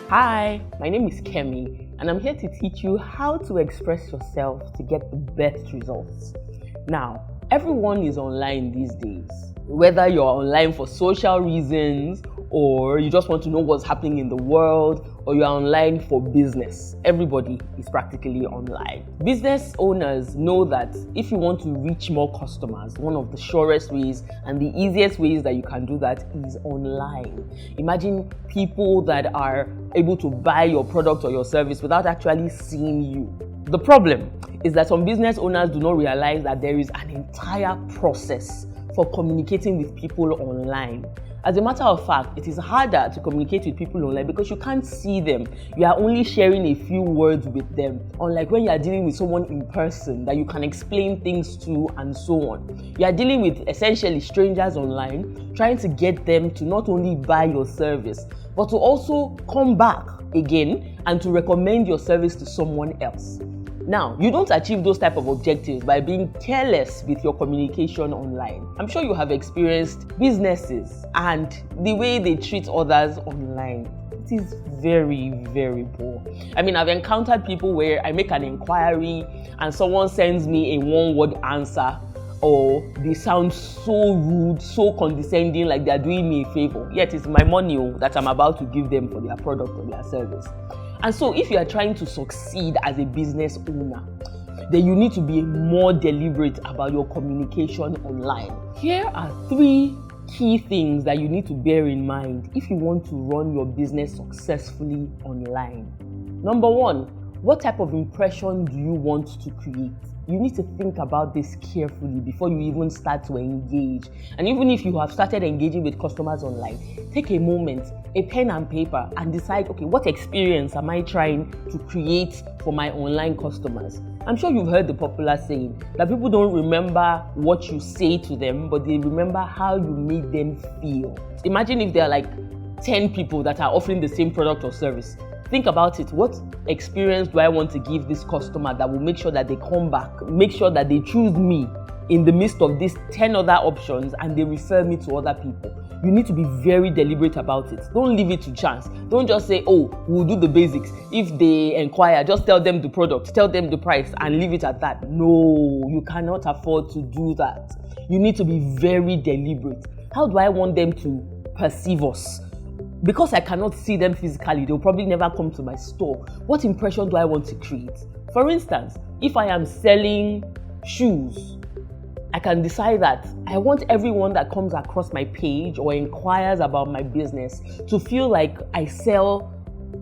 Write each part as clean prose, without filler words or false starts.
Hi, my name is Kemi, and I'm here to teach you how to express yourself to get the best results. Now, everyone is online these days. Whether you're online for social reasons, or you just want to know what's happening in the world, or you're online for business, everybody is practically online. Business owners know that if you want to reach more customers, one of the surest ways and the easiest ways that you can do that is online. Imagine people that are able to buy your product or your service without actually seeing you. The problem is that some business owners do not realize that there is an entire process for communicating with people online. As a matter of fact, it is harder to communicate with people online because you can't see them. You are only sharing a few words with them. Unlike when you are dealing with someone in person that you can explain things to and so on. You are dealing with essentially strangers online, trying to get them to not only buy your service, but to also come back again and to recommend your service to someone else. Now, you don't achieve those type of objectives by being careless with your communication online. I'm sure you have experienced businesses and the way they treat others online. It is very, very poor. I mean, I've encountered people where I make an inquiry and someone sends me a one-word answer, or they sound so rude, so condescending, like they're doing me a favor. Yet it's my money that I'm about to give them for their product or their service. And so if you are trying to succeed as a business owner, then you need to be more deliberate about your communication online. Here are 3 key things that you need to bear in mind if you want to run your business successfully online. Number 1, what type of impression do you want to create? You need to think about this carefully before you even start to engage. And even if you have started engaging with customers online, take a moment, a pen and paper, and decide, okay, what experience am I trying to create for my online customers? I'm sure you've heard the popular saying that people don't remember what you say to them, but they remember how you made them feel. Imagine if there are like 10 people that are offering the same product or service. Think about it. What experience do I want to give this customer that will make sure that they come back, make sure that they choose me in the midst of these 10 other options and they refer me to other people? You need to be very deliberate about it. Don't leave it to chance. Don't just say, oh, we'll do the basics. If they inquire, just tell them the product, tell them the price and leave it at that. No, you cannot afford to do that. You need to be very deliberate. How do I want them to perceive us? Because I cannot see them physically, they'll probably never come to my store. What impression do I want to create? For instance, if I am selling shoes, I can decide that I want everyone that comes across my page or inquires about my business to feel like I sell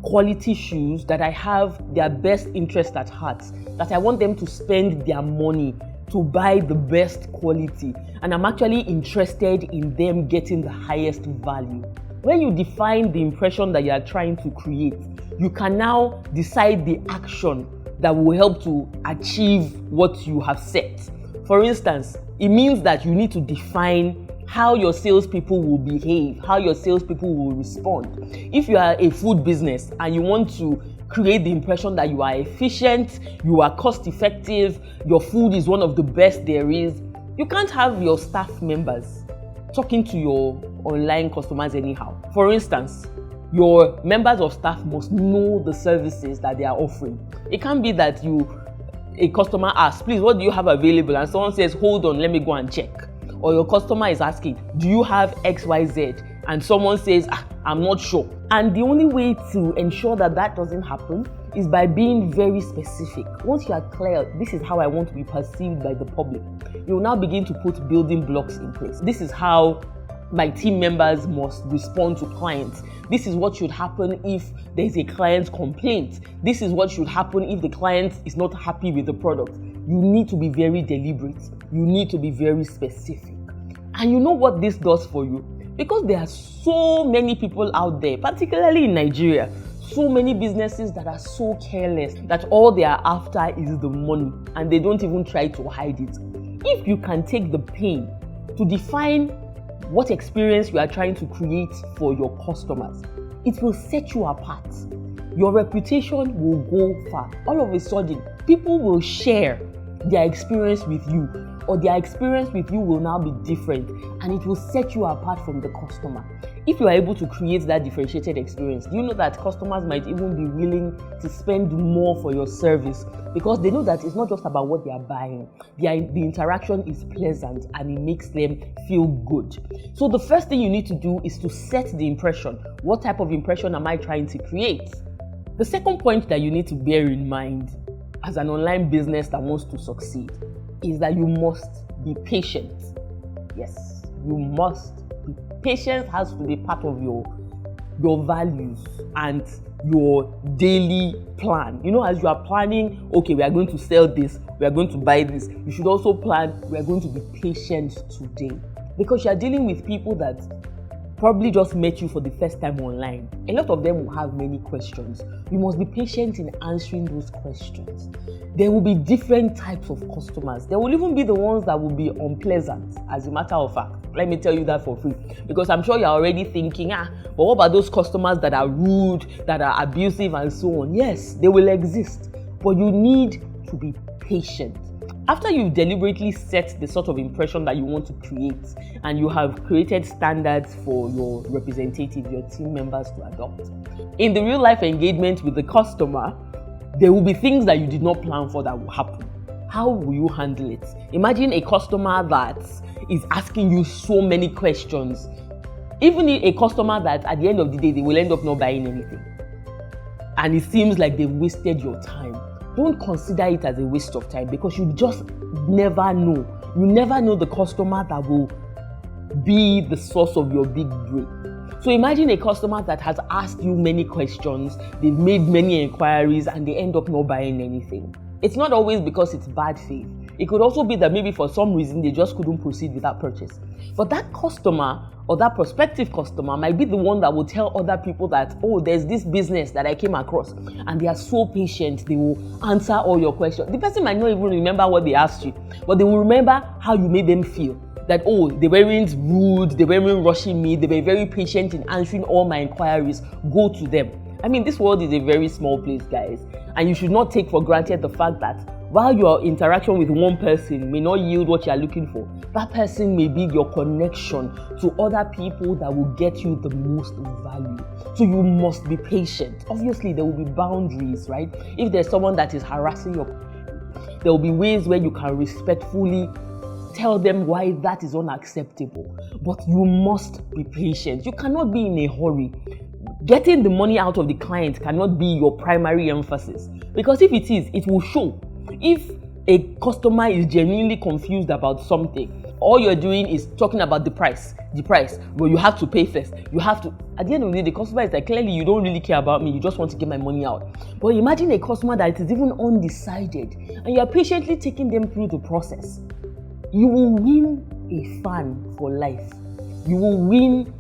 quality shoes, that I have their best interest at heart, that I want them to spend their money to buy the best quality, and I'm actually interested in them getting the highest value. When you define the impression that you are trying to create, you can now decide the action that will help to achieve what you have set. For instance, it means that you need to define how your salespeople will behave, how your salespeople will respond. If you are a food business and you want to create the impression that you are efficient, you are cost effective, your food is one of the best there is, you can't have your staff members talking to your online customers anyhow. For instance, your members of staff must know the services that they are offering. It can't be that a customer asks, please, what do you have available? And someone says, hold on, let me go and check. Or your customer is asking, do you have XYZ? And someone says, I'm not sure. And the only way to ensure that that doesn't happen is by being very specific. Once you are clear, this is how I want to be perceived by the public, you will now begin to put building blocks in place. This is how my team members must respond to clients. This is what should happen if there's a client complaint. This is what should happen if the client is not happy with the product. You need to be very deliberate. You need to be very specific. And you know what this does for you? Because there are so many people out there, particularly in Nigeria, so many businesses that are so careless that all they are after is the money and they don't even try to hide it. If you can take the pain to define what experience you are trying to create for your customers, it will set you apart. Your reputation will go far. All of a sudden, people will share their experience with you, or their experience with you will now be different, and it will set you apart from the customer. If you are able to create that differentiated experience, do you know that customers might even be willing to spend more for your service because they know that it's not just about what they are buying. The interaction is pleasant and it makes them feel good. So the first thing you need to do is to set the impression. What type of impression am I trying to create? The second point that you need to bear in mind as an online business that wants to succeed is that you must be patient. Yes, you must be. Patience has to be part of your values and your daily plan. As you are planning, okay, we are going to sell this, we are going to buy this, you should also plan, we are going to be patient today. Because you are dealing with people that probably just met you for the first time online. A lot of them will have many questions. You must be patient in answering those questions. There will be different types of customers. There will even be the ones that will be unpleasant, as a matter of fact. Let me tell you that for free. Because I'm sure you're already thinking, but what about those customers that are rude, that are abusive and so on? Yes, they will exist. But you need to be patient. After you've deliberately set the sort of impression that you want to create and you have created standards for your representatives, your team members to adopt, in the real life engagement with the customer, there will be things that you did not plan for that will happen. How will you handle it? Imagine a customer that is asking you so many questions. Even a customer that at the end of the day, they will end up not buying anything. And it seems like they've wasted your time. Don't consider it as a waste of time because you just never know. You never know the customer that will be the source of your big break. So imagine a customer that has asked you many questions, they've made many inquiries and they end up not buying anything. It's not always because it's bad faith. It could also be that maybe for some reason they just couldn't proceed with that purchase. But that customer or that prospective customer might be the one that will tell other people that, there's this business that I came across, and they are so patient, they will answer all your questions. The person might not even remember what they asked you, but they will remember how you made them feel. That, they weren't rude, they weren't rushing me, they were very patient in answering all my inquiries. Go to them. I mean, this world is a very small place, guys, and you should not take for granted the fact that while your interaction with one person may not yield what you are looking for, that person may be your connection to other people that will get you the most value. So you must be patient. Obviously, there will be boundaries, right? If there's someone that is harassing you, there will be ways where you can respectfully tell them why that is unacceptable. But you must be patient. You cannot be in a hurry. Getting the money out of the client cannot be your primary emphasis. Because if it is, it will show. If a customer is genuinely confused about something, all you're doing is talking about the price, but you have to pay first. You have to, at the end of the day, the customer is like, clearly you don't really care about me, you just want to get my money out. But imagine a customer that is even undecided and you're patiently taking them through the process. You will win a fan for life. You will win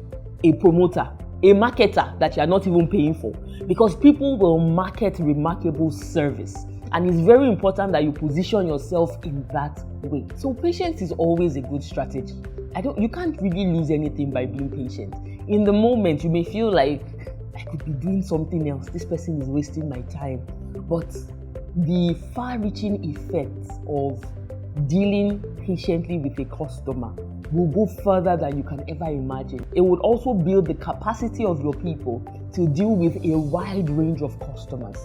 a promoter, a marketer that you are not even paying for, because people will market remarkable service. And it's very important that you position yourself in that way. So patience is always a good strategy. You can't really lose anything by being patient. In the moment, you may feel like, I could be doing something else. This person is wasting my time. But the far-reaching effects of dealing patiently with a customer will go further than you can ever imagine. It would also build the capacity of your people to deal with a wide range of customers.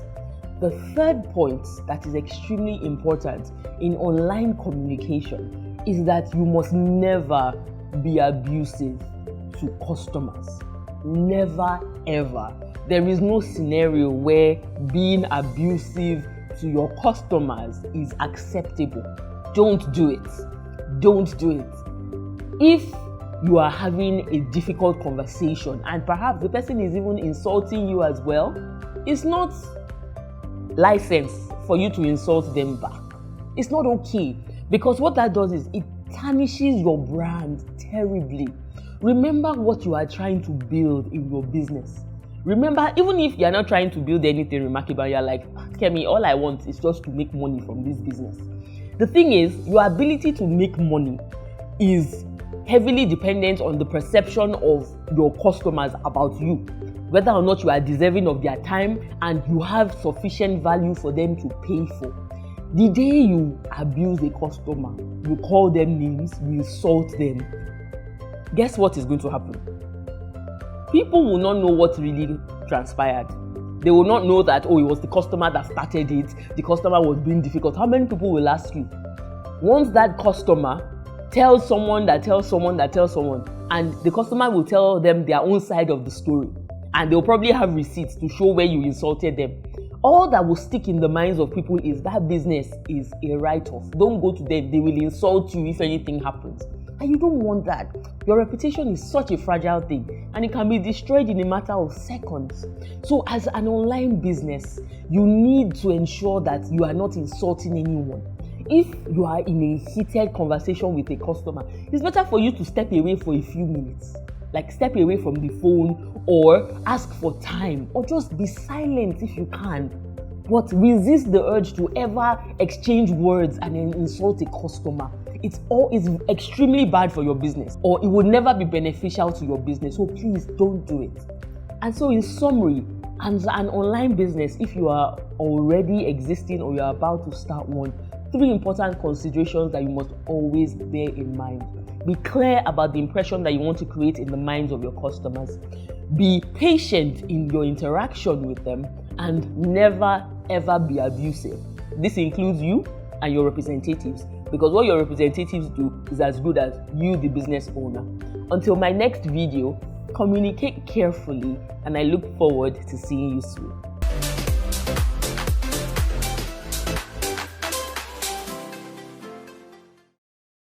The third point that is extremely important in online communication is that you must never be abusive to customers. Never, ever. There is no scenario where being abusive to your customers is acceptable. Don't do it. Don't do it. If you are having a difficult conversation and perhaps the person is even insulting you as well, it's not license for you to insult them back. It's not okay, because what that does is it tarnishes your brand terribly. Remember what you are trying to build in your business. Remember, even if you're not trying to build anything remarkable, you're like, Kemi, all I want is just to make money from this business. The thing is, your ability to make money is heavily dependent on the perception of your customers about you, whether or not you are deserving of their time and you have sufficient value for them to pay for. The day you abuse a customer, you call them names, you insult them, guess what is going to happen? people will not know what really transpired. They will not know that, oh, it was the customer that started it, the customer was being difficult. How many people will ask you? Once that customer tells someone that tells someone that tells someone, and the customer will tell them their own side of the story, and they'll probably have receipts to show where you insulted them. All that will stick in the minds of people is that business is a write-off. Don't go to them. They will insult you if anything happens. And you don't want that. Your reputation is such a fragile thing, and it can be destroyed in a matter of seconds. So as an online business, you need to ensure that you are not insulting anyone. If you are in a heated conversation with a customer, it's better for you to step away for a few minutes. Like step away from the phone, or ask for time, or just be silent if you can. But resist the urge to ever exchange words and then insult a customer. It's extremely bad for your business, or it would never be beneficial to your business. So please don't do it. And so in summary, as an online business, if you are already existing or you are about to start one, 3 important considerations that you must always bear in mind. Be clear about the impression that you want to create in the minds of your customers. Be patient in your interaction with them, and never ever be abusive. This includes you and your representatives, because what your representatives do is as good as you, the business owner. Until my next video, communicate carefully, and I look forward to seeing you soon.